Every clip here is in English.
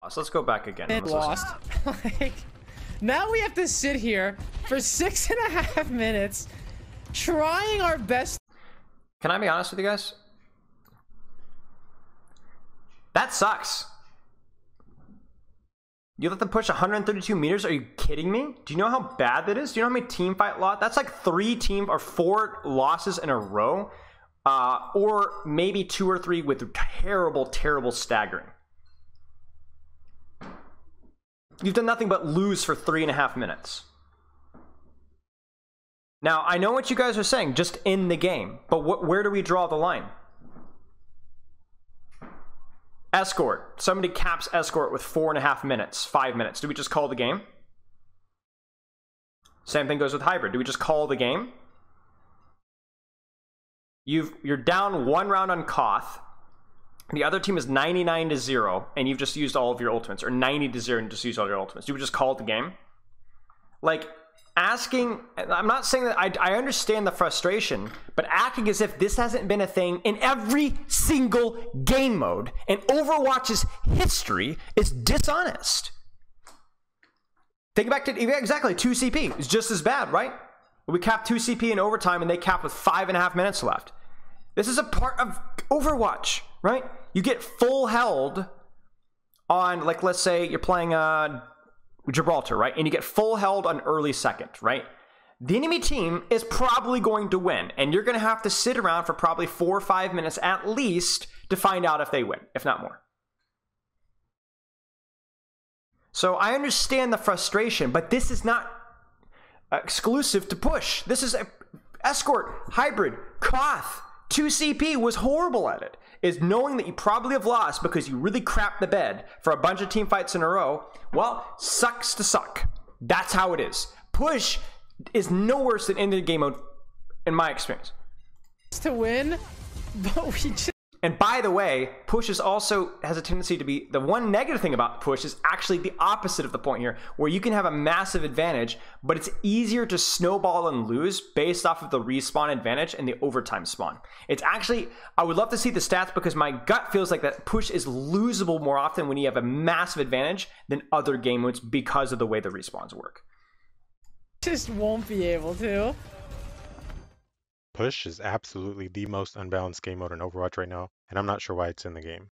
So let's go back again. And lost. Like, now we have to sit here for 6.5 minutes trying our best. Can I be honest with you guys? That sucks. You let them push 132 meters? Are you kidding me? Do you know how bad that is? Do you know how many team fight loss? That's like 4 losses in a row. Or maybe 2 or 3 with terrible, terrible staggering. You've done nothing but lose for 3.5 minutes. Now, I know what you guys are saying, just in the game. But where do we draw the line? Escort. Somebody caps Escort with 4.5 minutes, 5 minutes. Do we just call the game? Same thing goes with Hybrid. Do we just call the game? You're down 1 round on Koth. The other team is 99-0, and you've just used all of your ultimates, or 90-0 and just used all your ultimates. Do we just call it the game? Like, asking, I'm not saying that I understand the frustration, but acting as if this hasn't been a thing in every single game mode in Overwatch's history is dishonest. Think back to exactly 2 CP. It's just as bad, right? We capped 2 CP in overtime, and they capped with 5.5 minutes left. This is a part of Overwatch, right? You get full held on, like, let's say you're playing Gibraltar, right? And you get full held on early second, right? The enemy team is probably going to win, and you're going to have to sit around for probably 4 or 5 minutes at least to find out if they win, if not more. So I understand the frustration, but this is not exclusive to Push. This is Escort, Hybrid, Koth. 2 CP was horrible at it, is knowing that you probably have lost because you really crapped the bed for a bunch of team fights in a row. Well, sucks to suck. That's how it is. Push is no worse than end of the game mode, in my experience. To win, but we just... And by the way, Push has a tendency to be, the one negative thing about Push is actually the opposite of the point here, where you can have a massive advantage, but it's easier to snowball and lose based off of the respawn advantage and the overtime spawn. It's actually, I would love to see the stats because my gut feels like that Push is losable more often when you have a massive advantage than other game modes because of the way the respawns work. Just won't be able to. Push is absolutely the most unbalanced game mode in Overwatch right now, and I'm not sure why it's in the game.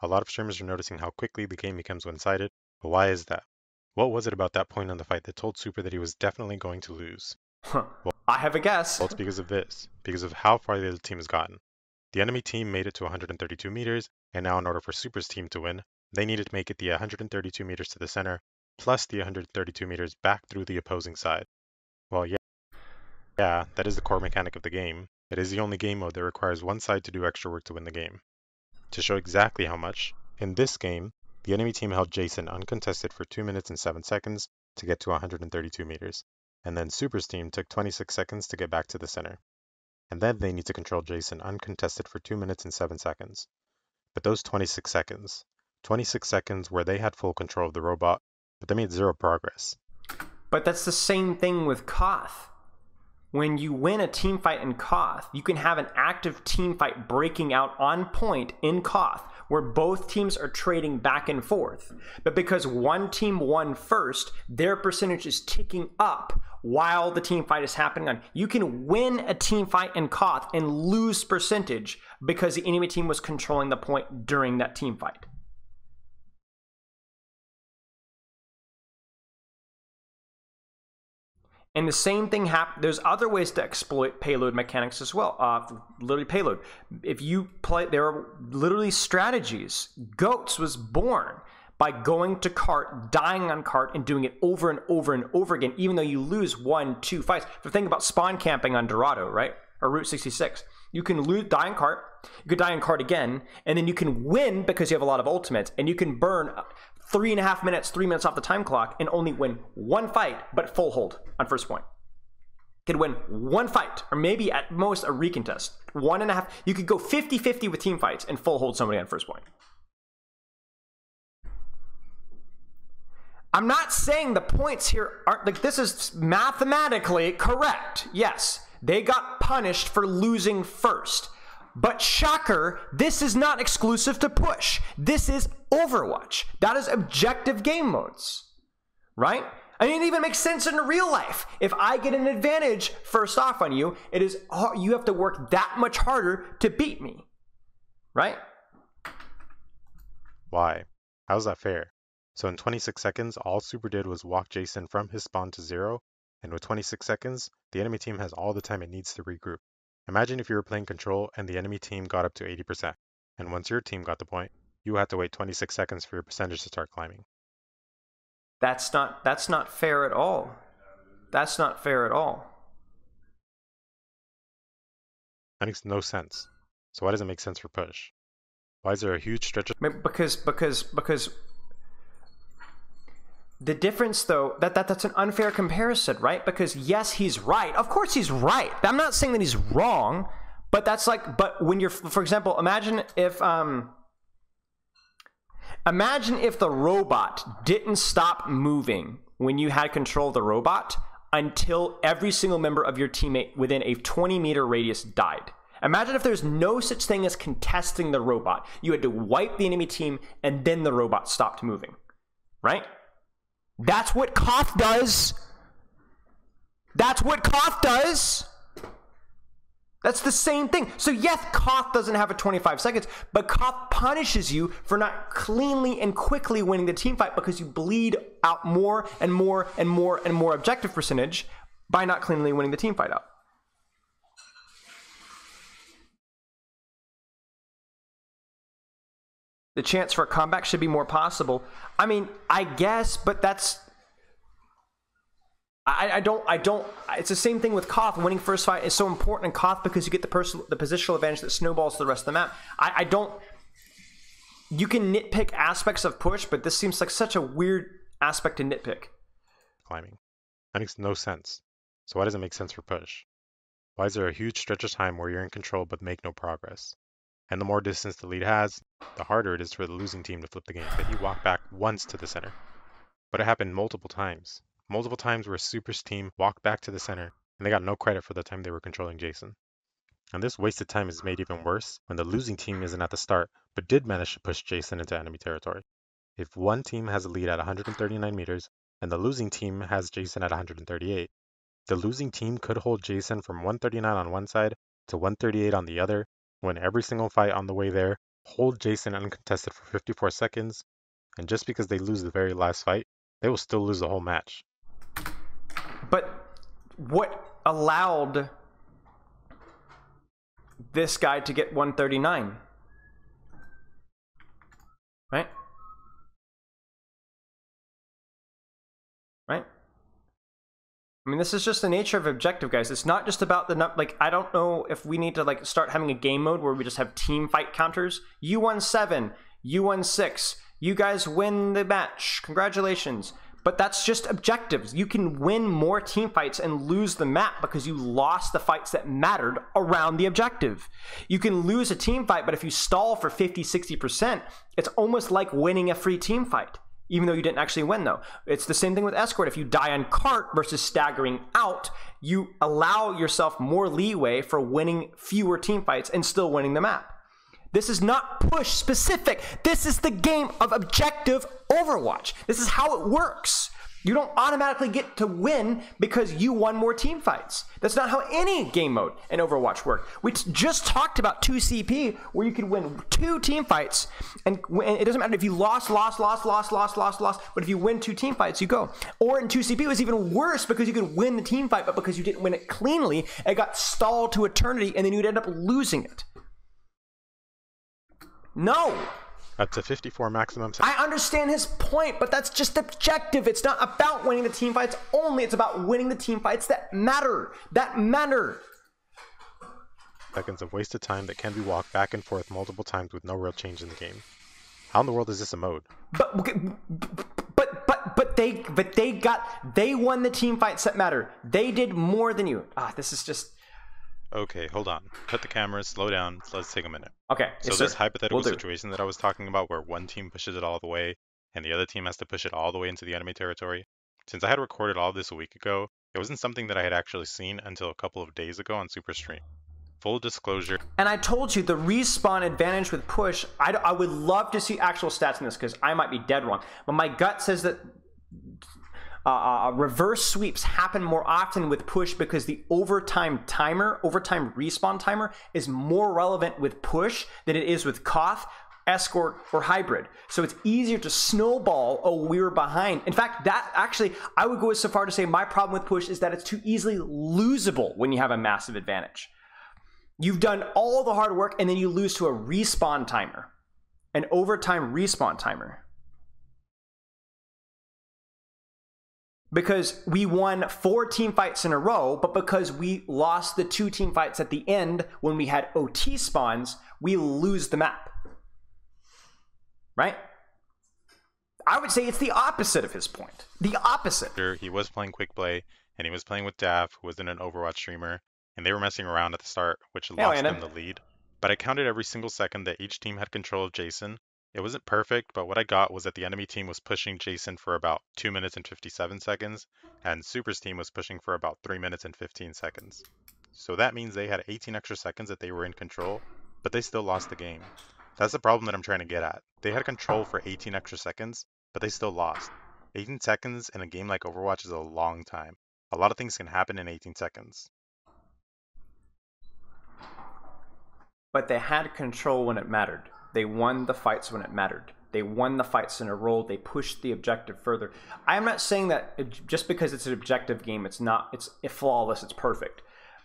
A lot of streamers are noticing how quickly the game becomes one-sided, but why is that? What was it about that point in the fight that told Super that he was definitely going to lose? Well, I have a guess. Well, it's because of this, because of how far the other team has gotten. The enemy team made it to 132 meters, and now in order for Super's team to win, they needed to make it the 132 meters to the center, plus the 132 meters back through the opposing side. Well, yeah, that is the core mechanic of the game. It is the only game mode that requires one side to do extra work to win the game. To show exactly how much, in this game, the enemy team held Jason uncontested for 2 minutes and 7 seconds to get to 132 meters, and then Super's team took 26 seconds to get back to the center. And then they need to control Jason uncontested for 2 minutes and 7 seconds. But those 26 seconds where they had full control of the robot, but they made 0 progress. But that's the same thing with Koth. When you win a team fight in Koth, you can have an active team fight breaking out on point in Koth, where both teams are trading back and forth. But because one team won first, their percentage is ticking up while the team fight is happening on. You can win a team fight in Koth and lose percentage because the enemy team was controlling the point during that team fight. And the same thing happens. There's other ways to exploit payload mechanics as well. Literally payload. If you play, there are literally strategies. Goats was born by going to cart, dying on cart, and doing it over and over and over again, even though you lose 1, 2 fights. The thing about spawn camping on Dorado, right? Or Route 66. You can die in cart, you could die in cart again, and then you can win because you have a lot of ultimates, and you can burn 3.5 minutes, 3 minutes off the time clock, and only win 1 fight, but full hold on first point. You could win 1 fight, or maybe at most a recontest. 1.5. You could go 50-50 with team fights and full hold somebody on first point. I'm not saying the points here aren't, like, this is mathematically correct. Yes, they got punished for losing first. But shocker, this is not exclusive to push. This is Overwatch. That is objective game modes, right? I mean, it even makes sense in real life. If I get an advantage first off on you, you have to work that much harder to beat me, right? Why? How's that fair? So in 26 seconds, all Super did was walk Jason from his spawn to 0, and with 26 seconds, the enemy team has all the time it needs to regroup. Imagine if you were playing Control and the enemy team got up to 80%, and once your team got the point, you had to wait 26 seconds for your percentage to start climbing. That's not fair at all. That's not fair at all. That makes no sense. So why does it make sense for push? Why is there a huge stretch of... Because the difference, though, that's an unfair comparison, right? Because yes, he's right. Of course he's right. I'm not saying that he's wrong, but that's like, but when you're, for example, imagine if the robot didn't stop moving when you had control of the robot until every single member of your teammate within a 20-meter radius died. Imagine if there's no such thing as contesting the robot. You had to wipe the enemy team and then the robot stopped moving, right? That's what Koth does. That's what Koth does. That's the same thing. So yes, Koth doesn't have a 25 seconds, but Koth punishes you for not cleanly and quickly winning the team fight because you bleed out more and more and more and more objective percentage by not cleanly winning the team fight out. The chance for a comeback should be more possible. I mean, I guess, but that's... I don't, it's the same thing with Koth. Winning first fight is so important in Koth because you get the positional advantage that snowballs to the rest of the map. I don't... You can nitpick aspects of push, but this seems like such a weird aspect to nitpick. Climbing. That makes no sense. So why does it make sense for push? Why is there a huge stretch of time where you're in control but make no progress? And the more distance the lead has, the harder it is for the losing team to flip the game. But he walked back once to the center. But it happened multiple times. Multiple times where Super's team walked back to the center, and they got no credit for the time they were controlling Jason. And this wasted time is made even worse when the losing team isn't at the start, but did manage to push Jason into enemy territory. If one team has a lead at 139 meters, and the losing team has Jason at 138, the losing team could hold Jason from 139 on one side to 138 on the other, win every single fight on the way there, hold Jason uncontested for 54 seconds, and just because they lose the very last fight, they will still lose the whole match. But what allowed this guy to get 139? Right? Right? I mean, this is just the nature of objective, guys. It's not just about the like. I don't know if we need to like start having a game mode where we just have team fight counters. You won 7, you won 6. You guys win the match. Congratulations. But that's just objectives. You can win more team fights and lose the map because you lost the fights that mattered around the objective. You can lose a team fight, but if you stall for 50, 60%, it's almost like winning a free team fight. Even though you didn't actually win, though. It's the same thing with Escort. If you die on cart versus staggering out, you allow yourself more leeway for winning fewer team fights and still winning the map. This is not push specific. This is the game of objective Overwatch. This is how it works. You don't automatically get to win because you won more team fights. That's not how any game mode in Overwatch works. We just talked about 2CP where you could win 2 team fights and it doesn't matter if you lost, but if you win 2 team fights, you go. Or in 2CP it was even worse because you could win the team fight, but because you didn't win it cleanly, it got stalled to eternity and then you'd end up losing it. No. Up to 54 maximum. I understand his point, but that's just objective. It's not about winning the team fights only. It's about winning the team fights that matter. Seconds of wasted time that can be walked back and forth multiple times with no real change in the game. How in the world is this a mode? But they won the team fights that matter. They did more than you. This is just... Okay, hold on. Cut the cameras, slow down, let's take a minute. Okay. So yes, this sir. hypothetical situation that I was talking about where one team pushes it all the way and the other team has to push it all the way into the enemy territory, since I had recorded all this a week ago, it wasn't something that I had actually seen until a couple of days ago on Super Stream. Full disclosure, And I told you the respawn advantage with push, I would love to see actual stats in this because I might be dead wrong. But my gut says that reverse sweeps happen more often with push because the overtime respawn timer is more relevant with push than it is with Koth, Escort, or Hybrid. So it's easier to snowball, oh, we were behind. In fact, that actually, I would go so far to say my problem with push is that it's too easily losable when you have a massive advantage. You've done all the hard work and then you lose to a respawn timer, an overtime respawn timer. Because we won 4 team fights in a row, but because we lost the 2 team fights at the end when we had OT spawns, we lose the map. Right? I would say it's the opposite of his point. The opposite. he was playing Quick Play, and he was playing with Daff, who wasn't an Overwatch streamer, and they were messing around at the start, which lost them the lead. But I counted every single second that each team had control of Jason. It wasn't perfect, but what I got was that the enemy team was pushing Jason for about 2 minutes and 57 seconds, and Super's team was pushing for about 3 minutes and 15 seconds. So that means they had 18 extra seconds that they were in control, but they still lost the game. That's the problem that I'm trying to get at. They had control for 18 extra seconds, but they still lost. 18 seconds in a game like Overwatch is a long time. A lot of things can happen in 18 seconds. But they had control when it mattered. They won the fights when it mattered. They won the fights in a row. They pushed the objective further. I'm not saying that just because it's an objective game, it's flawless, it's perfect.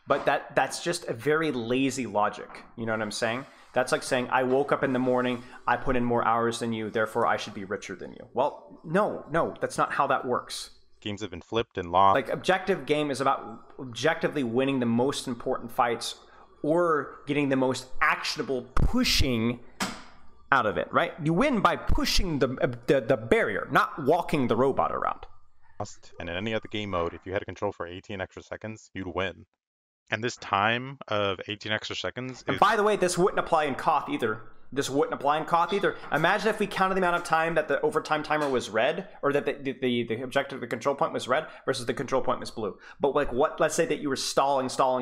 But that's just a very lazy logic. You know what I'm saying? That's like saying, I woke up in the morning, I put in more hours than you, therefore I should be richer than you. Well, no, that's not how that works. Games have been flipped and lost. Like, objective game is about objectively winning the most important fights or getting the most actionable pushing out of it, right? You win by pushing the barrier, not walking the robot around. And in any other game mode, if you had control for 18 extra seconds, you'd win. And this time of 18 extra seconds... And by the way, this wouldn't apply in Koth either. Imagine if we counted the amount of time that the overtime timer was red, or that the objective, the control point was red, versus the control point was blue. But like, let's say that you were stalling, and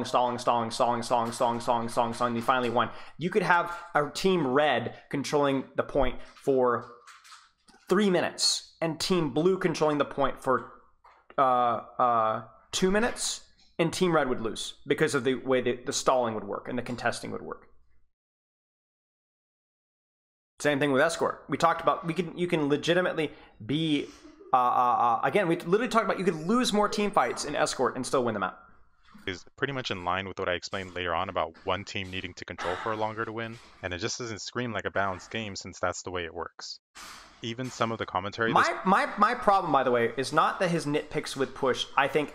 you finally won. You could have a team red controlling the point for 3 minutes, and team blue controlling the point for 2 minutes, and team red would lose because of the way the stalling would work and the contesting would work. Same thing with Escort. We talked about you can legitimately be again, we literally talked about you could lose more team fights in Escort and still win the map. Is pretty much in line with what I explained later on about one team needing to control for longer to win, and it just doesn't scream like a balanced game since that's the way it works. Even some of the commentary. My problem, by the way, is not that his nitpicks with push. I think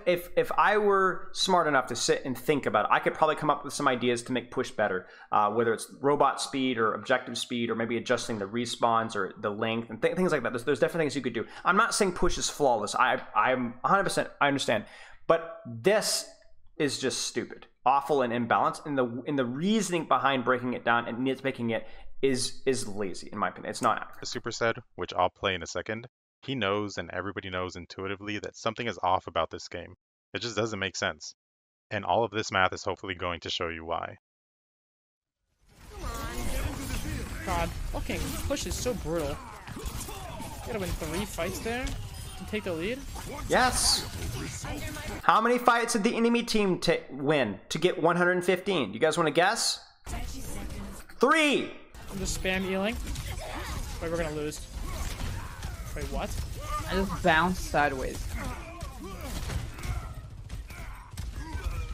if I were smart enough to sit and think about it, I could probably come up with some ideas to make push better, whether it's robot speed or objective speed, or maybe adjusting the respawns or the length and things like that. There's definitely things you could do. I'm not saying push is flawless. I'm 100%, I understand. But this is just stupid, awful, and imbalanced. And the reasoning behind breaking it down and nitpicking it is lazy, in my opinion. It's not accurate. Super said, which I'll play in a second. He knows, and everybody knows intuitively, that something is off about this game. It just doesn't make sense. And all of this math is hopefully going to show you why. God, fucking push is so brutal. You gotta win 3 fights there to take the lead? Yes! How many fights did the enemy team win to get 115? You guys want to guess? 3! I'm just spam healing. Wait, we're gonna lose. Wait, what? I just bounced sideways.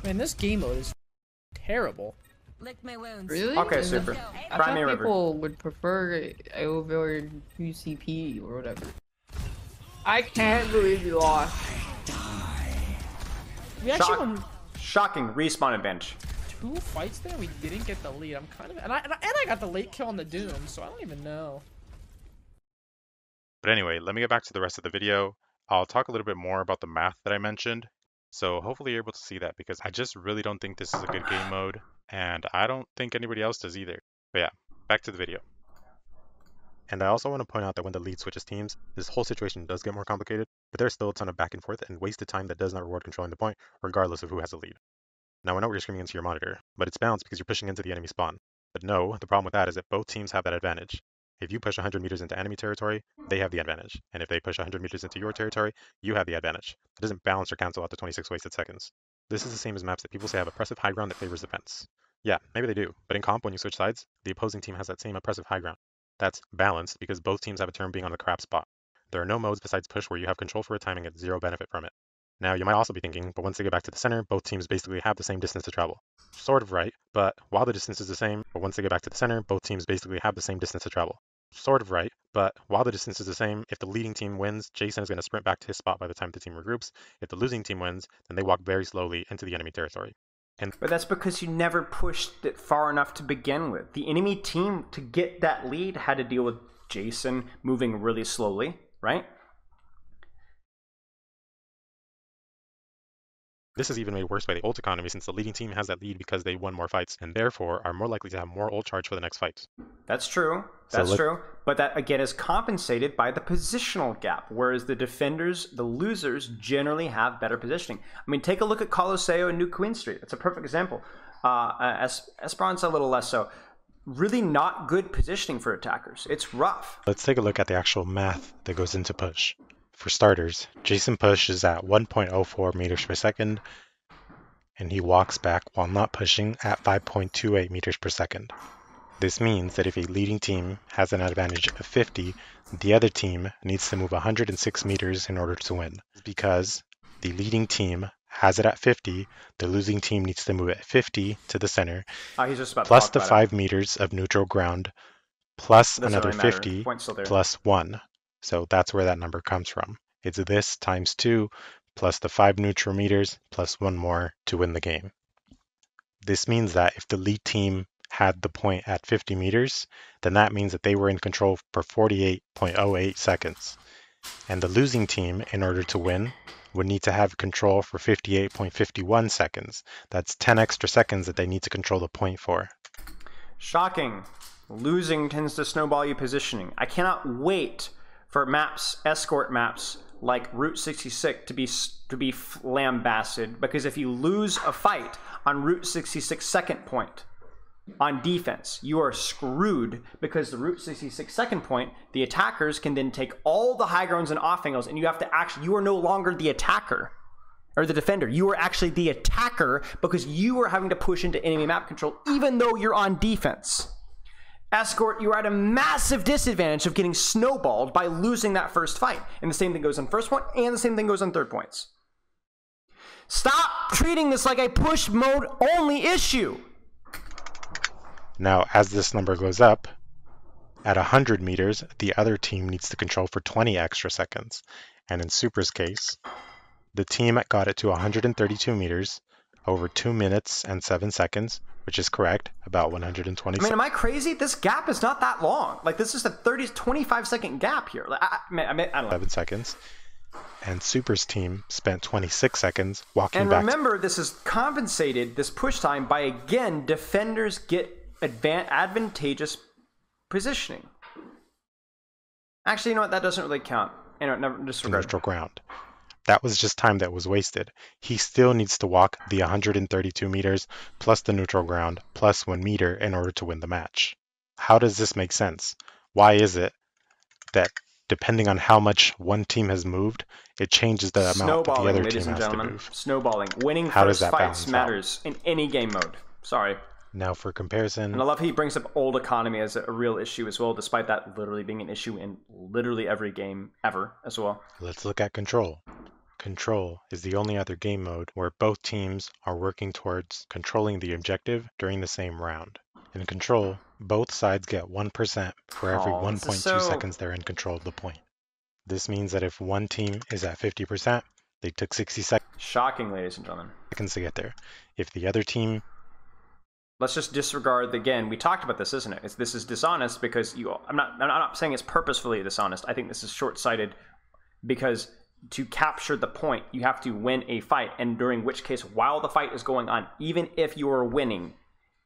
Man, this game mode is terrible. Lick my wounds. Really? Okay, super. I Cry thought me a river. people would prefer it over UCP or whatever. I can't believe you lost. We actually won Shocking respawn advantage. 2 fights there. We didn't get the lead. I'm kind of and I got the late kill on the Doom, so I don't even know. But anyway, let me get back to the rest of the video. I'll talk a little bit more about the math that I mentioned. So hopefully you're able to see that, because I just really don't think this is a good game mode, and I don't think anybody else does either. But yeah, back to the video. And I also want to point out that when the lead switches teams, this whole situation does get more complicated, but there's still a ton of back and forth and wasted time that does not reward controlling the point, regardless of who has the lead. Now I know you're screaming into your monitor, but it's balanced because you're pushing into the enemy spawn. But no, the problem with that is that both teams have that advantage. If you push 100 meters into enemy territory, they have the advantage. And if they push 100 meters into your territory, you have the advantage. It doesn't balance or cancel out the 26 wasted seconds. This is the same as maps that people say have oppressive high ground that favors defense. Yeah, maybe they do, but in comp when you switch sides, the opposing team has that same oppressive high ground. That's balanced because both teams have a turn being on the crap spot. There are no modes besides push where you have control for a timing at zero benefit from it. Now, you might also be thinking, but once they get back to the center, both teams basically have the same distance to travel. Sort of right, but while the distance is the same, but once they get back to the center, both teams basically have the same distance to travel. Sort of right, but while the distance is the same, if the leading team wins, Jason is going to sprint back to his spot by the time the team regroups. If the losing team wins, then they walk very slowly into the enemy territory. But that's because you never pushed it far enough to begin with. The enemy team, to get that lead, had to deal with Jason moving really slowly, right? This is even made worse by the ult economy since the leading team has that lead because they won more fights and therefore are more likely to have more ult charge for the next fight. That's true. That's true. But that again is compensated by the positional gap, whereas the defenders, the losers, generally have better positioning. I mean, take a look at Colosseo and New Queen Street. That's a perfect example. Esperanza a little less so. Really not good positioning for attackers. It's rough. Let's take a look at the actual math that goes into push. For starters, Jason pushes at 1.04 meters per second, and he walks back while not pushing at 5.28 meters per second. This means that if a leading team has an advantage of 50, the other team needs to move 106 meters in order to win. Because the leading team has it at 50, the losing team needs to move at 50 to the center, plus the 5 meters of neutral ground, plus another 50, plus 1. So that's where that number comes from. It's this times 2 plus the 5 neutral meters plus 1 more to win the game. This means that if the lead team had the point at 50 meters, then that means that they were in control for 48.08 seconds. And the losing team, in order to win, would need to have control for 58.51 seconds. That's 10 extra seconds that they need to control the point for. Shocking. Losing tends to snowball you positioning. I cannot wait for maps, escort maps like Route 66 to be lambasted, because if you lose a fight on Route 66 second point on defense, you are screwed, because the Route 66 second point, the attackers can then take all the high grounds and off angles, and you have to actually, you are no longer the attacker or the defender. You are actually the attacker because you are having to push into enemy map control even though you're on defense. Escort, you're at a massive disadvantage of getting snowballed by losing that first fight. And the same thing goes on first point, and the same thing goes on third points. Stop treating this like a push mode only issue. Now, as this number goes up, at 100 meters, the other team needs to control for 20 extra seconds. And in Super's case, the team got it to 132 meters over 2 minutes and 7 seconds, which is correct, about 120 seconds. I mean, am I crazy? This gap is not that long. Like, this is a 25-second gap here. Like, I don't know. 7 seconds. And Super's team spent 26 seconds walking back. And remember, this is compensated, this push time, by, again, defenders get advantageous positioning. Actually, you know what? That doesn't really count. Never disregard. Neutral ground. That was just time that was wasted. He still needs to walk the 132 meters plus the neutral ground plus 1 meter in order to win the match. How does this make sense? Why is it that depending on how much one team has moved, it changes the amount that the other team has to move? Snowballing. Winning first fights matters in any game mode. Sorry. Now for comparison... And I love how he brings up old economy as a real issue as well, despite that literally being an issue in literally every game ever as well. Let's look at control. Control is the only other game mode where both teams are working towards controlling the objective during the same round. In control, both sides get 1% for every 1.2 seconds they're in control of the point. This means that if one team is at 50%, they took 60 seconds. Shocking, ladies and gentlemen. To get there. If the other team... Let's just disregard, again, we talked about this, isn't it? This is dishonest because I'm not saying it's purposefully dishonest. I think this is short-sighted because to capture the point, you have to win a fight, and during which case, while the fight is going on, even if you are winning,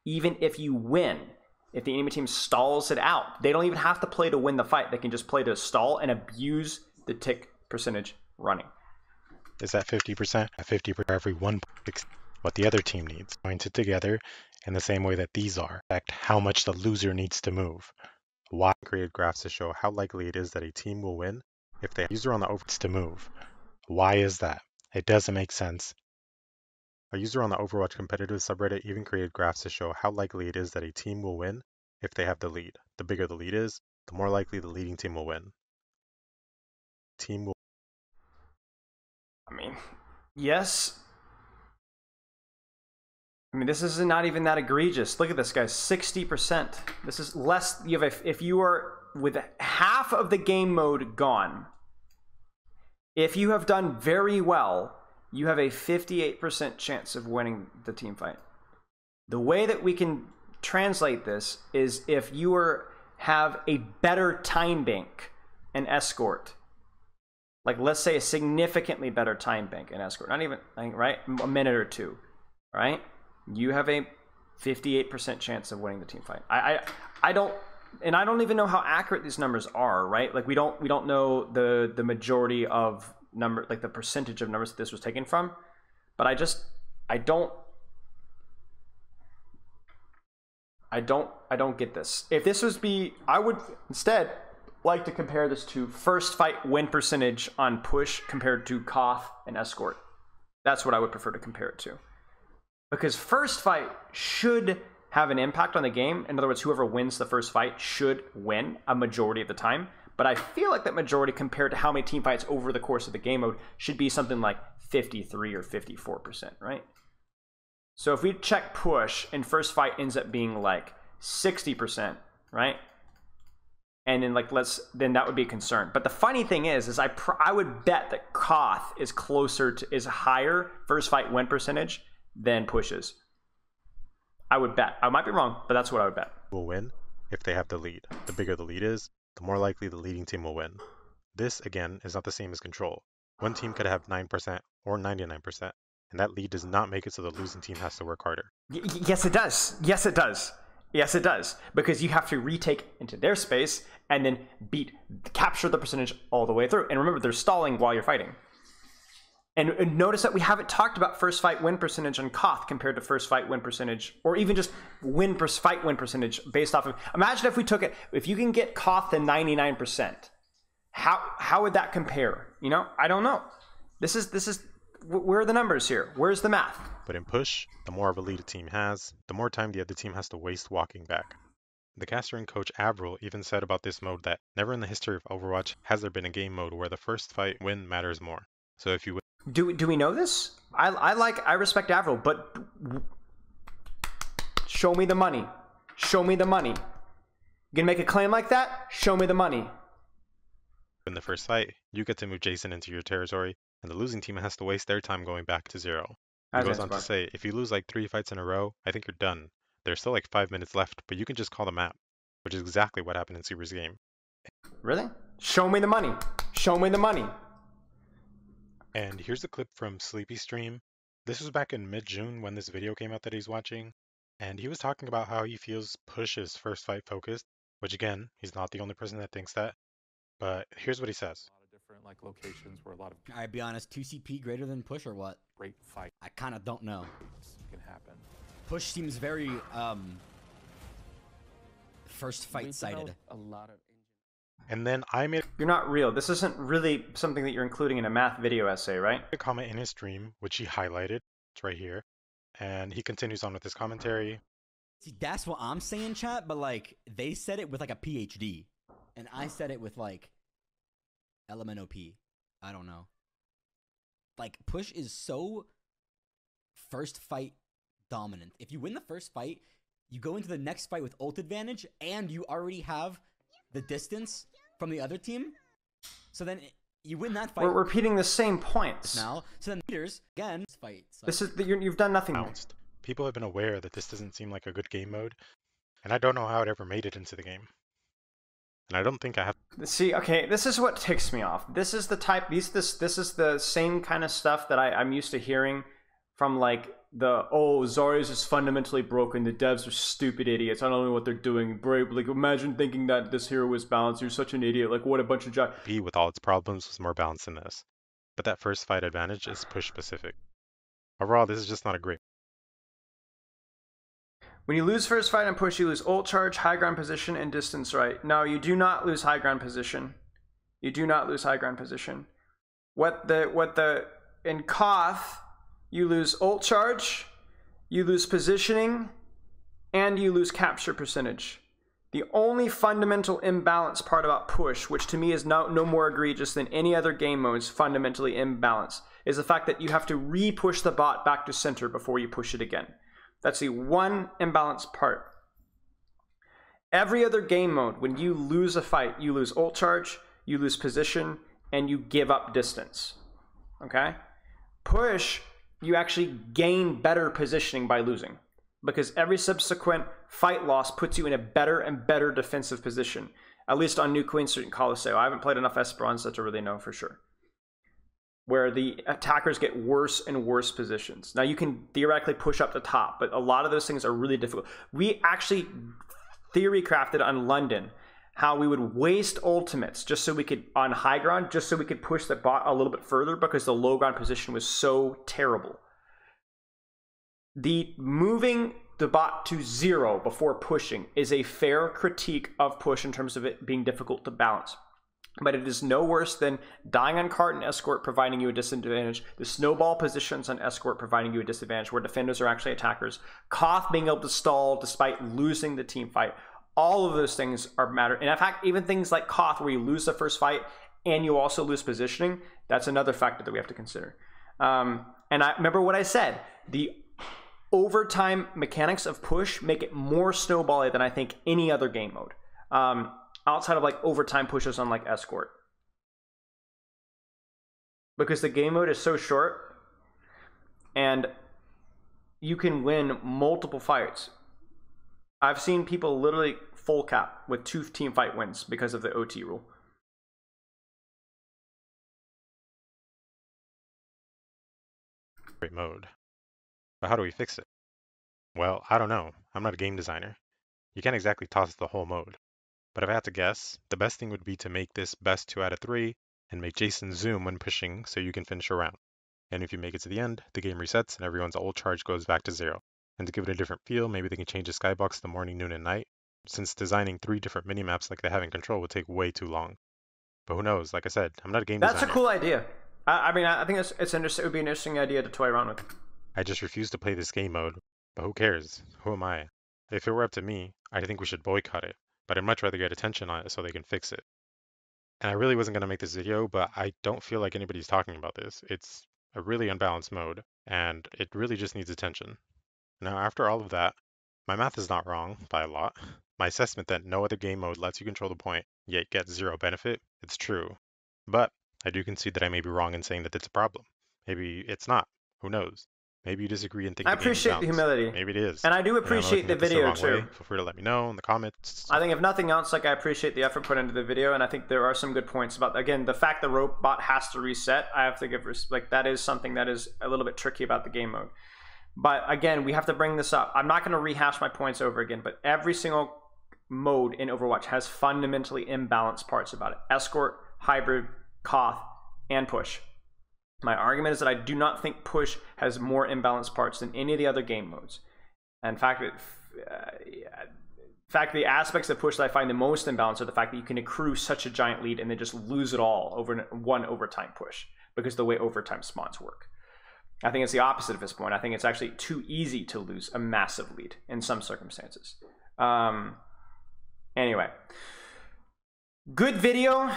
even if you win, if the enemy team stalls it out, they don't even have to play to win the fight. They can just play to stall and abuse the tick percentage running. Is that 50%? At 50% every 1.6. what the other team needs, pointed together in the same way that these are, affect how much the loser needs to move. Why created graphs to show how likely it is that a team will win if the user on the Overwatch to move. Why is that? It doesn't make sense. A user on the Overwatch competitive subreddit even created graphs to show how likely it is that a team will win if they have the lead. The bigger the lead is, the more likely the leading team will win. Team will. I mean, yes. I mean, this is not even that egregious. Look at this, guys. 60%. This is less. You have if you are with half of the game mode gone, if you have done very well, you have a 58% chance of winning the team fight. The way that we can translate this is if you have a better time bank and escort, like let's say a significantly better time bank and escort, not even, right, a minute or two, right? You have a 58% chance of winning the team fight. I don't even know how accurate these numbers are, right? Like we don't know the majority of number, like the percentage of numbers that this was taken from, but I don't get this. If this was I would instead like to compare this to first fight win percentage on push compared to Koth and escort. That's what I would prefer to compare it to. Because first fight should have an impact on the game. In other words, whoever wins the first fight should win a majority of the time. But I feel like that majority compared to how many team fights over the course of the game mode should be something like 53 or 54%, right? So if we check push and first fight ends up being like 60%, right? And then then that would be a concern. But the funny thing is I would bet that Koth is higher first fight win percentage than pushes. I would bet. I might be wrong, but that's what I would bet. Will win if they have the lead. The bigger the lead is, the more likely the leading team will win. This, again, is not the same as control. One team could have 9% or 99%, and that lead does not make it so the losing team has to work harder. Yes, it does. Yes, it does. Yes, it does. Because you have to retake into their space and then capture the percentage all the way through. And remember, they're stalling while you're fighting. And notice that we haven't talked about first fight win percentage on Koth compared to first fight win percentage, or even just fight win percentage based off of. Imagine if we took it, if you can get Koth to 99%, how would that compare? You know, I don't know. This is where are the numbers here? Where's the math? But in push, the more of a lead a team has, the more time the other team has to waste walking back. The caster and coach Avril even said about this mode that never in the history of Overwatch has there been a game mode where the first fight win matters more. So if you do we know this? I respect Avril, but show me the money. Show me the money. You gonna make a claim like that? Show me the money. In the first fight, you get to move Jason into your territory, and the losing team has to waste their time going back to 0. He goes on to say, if you lose like 3 fights in a row, I think you're done. There's still like 5 minutes left, but you can just call the map, which is exactly what happened in Super's game. Really? Show me the money. Show me the money. And here's a clip from Sleepy Stream. This was back in mid-June when this video came out that he's watching, and he was talking about how he feels push is first fight focused, which again, he's not the only person that thinks that, but here's what he says. A lot of different like locations where a lot of I'd be honest, 2CP greater than push or what? great fights I kind of don't know. can happen. Push seems very first fight sided. A lot of And then I made You're not real. This isn't really something that you're including in a math video essay, right? a comment in his stream, which he highlighted. It's right here. And he continues on with his commentary. See, that's what I'm saying, chat, but like they said it with like a PhD, and I said it with like LMNOP. I don't know. Like push is so first fight dominant. If you win the first fight, you go into the next fight with ult advantage, and you already have the distance from the other team. So then you win that fight. We're repeating the same points. Now, so then leaders again fight. So. This is you've done nothing. Bounced. People have been aware that this doesn't seem like a good game mode, and I don't know how it ever made it into the game. And I don't think I have. See, okay, this is what ticks me off. This is the type. This is the same kind of stuff that I'm used to hearing from like Zarya's is fundamentally broken. The devs are stupid idiots. I don't know what they're doing. Like, imagine thinking that this hero was balanced. You're such an idiot. Like, what a bunch of B with all its problems was more balanced than this. But that first fight advantage is push specific. Overall, this is just not a great When you lose first fight and push, you lose ult charge, high ground position, and distance right. No, you do not lose high ground position. You do not lose high ground position. In Koth, you lose ult charge, you lose positioning, and you lose capture percentage. The only fundamental imbalance part about push, which to me is no more egregious than any other game modes fundamentally imbalanced, is the fact that you have to re-push the bot back to center before you push it again. That's the one imbalanced part. Every other game mode, when you lose a fight, you lose ult charge, you lose position, and you give up distance. Okay? Push, you actually gain better positioning by losing, because every subsequent fight loss puts you in a better and better defensive position, at least on New Queen Street and Colosseo. I haven't played enough Esperanza to really know for sure, where the attackers get worse and worse positions. Now, you can theoretically push up the top, but a lot of those things are really difficult. We actually theory crafted on London how we would waste ultimates just so we could, on high ground, just so we could push the bot a little bit further because the low ground position was so terrible. The moving the bot to 0 before pushing is a fair critique of push in terms of it being difficult to balance. But it is no worse than dying on cart and escort providing you a disadvantage, the snowball positions on escort providing you a disadvantage where defenders are actually attackers, Koth being able to stall despite losing the team fight. All of those things are matter. And in fact, even things like Koth where you lose the first fight and you also lose positioning, that's another factor that we have to consider. And I remember what I said, the overtime mechanics of push make it more snowbally than I think any other game mode. Outside of like overtime pushes on like escort. Because the game mode is so short and you can win multiple fights. I've seen people literally full cap with 2 team fight wins because of the OT rule. Great mode. But how do we fix it? Well, I don't know. I'm not a game designer. You can't exactly toss the whole mode. But if I had to guess, the best thing would be to make this best 2 out of 3 and make Jason zoom when pushing so you can finish a round. And if you make it to the end, the game resets and everyone's ult charge goes back to 0. And to give it a different feel, maybe they can change the skybox to morning, noon, and night, since designing 3 different minimaps like they have in Control would take way too long. But who knows? Like I said, I'm not a game designer. That's a cool idea. I mean, I think it's interesting. It would be an interesting idea to toy around with. I just refuse to play this game mode. But who cares? Who am I? If it were up to me, I think we should boycott it. But I'd much rather get attention on it so they can fix it. And I really wasn't going to make this video, but I don't feel like anybody's talking about this. It's a really unbalanced mode, and it really just needs attention. Now, after all of that, my math is not wrong by a lot. My assessment that no other game mode lets you control the point, yet get 0 benefit, it's true. But I do concede that I may be wrong in saying that it's a problem. Maybe it's not. Who knows? Maybe you disagree and think I appreciate the humility. Maybe it is. And I do appreciate the video too. Feel free to let me know in the comments. I think if nothing else, like I appreciate the effort put into the video, and I think there are some good points about, again, the fact the robot has to reset. I have to give, like, that is something that is a little bit tricky about the game mode. But again, we have to bring this up. I'm not going to rehash my points over again, but every single mode in Overwatch has fundamentally imbalanced parts about it. Escort, hybrid, Koth, and push. My argument is that I do not think push has more imbalanced parts than any of the other game modes. In fact, the aspects of push that I find the most imbalanced are the fact that you can accrue such a giant lead and then just lose it all over one overtime push because of the way overtime spawns work. I think it's the opposite of this point. I think it's actually too easy to lose a massive lead in some circumstances. Anyway, good video.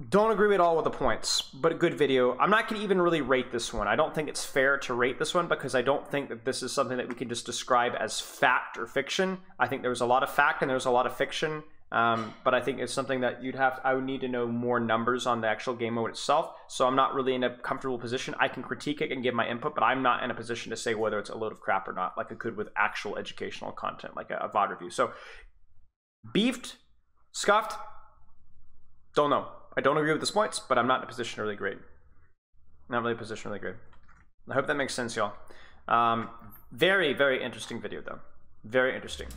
Don't agree at all with the points, but a good video. I'm not going to even really rate this one. I don't think it's fair to rate this one because I don't think that this is something that we can just describe as fact or fiction. I think there was a lot of fact and there was a lot of fiction, but I think it's something that I would need to know more numbers on the actual game mode itself, so I'm not really in a comfortable position. I can critique it and give my input, but I'm not in a position to say whether it's a load of crap or not, like I could with actual educational content, like a VOD review. So, beefed, scuffed, don't know. I don't agree with the points, but I'm not in a position to really grade. Not really in a position to really grade. I hope that makes sense, y'all. Very, very interesting video, though. Very interesting.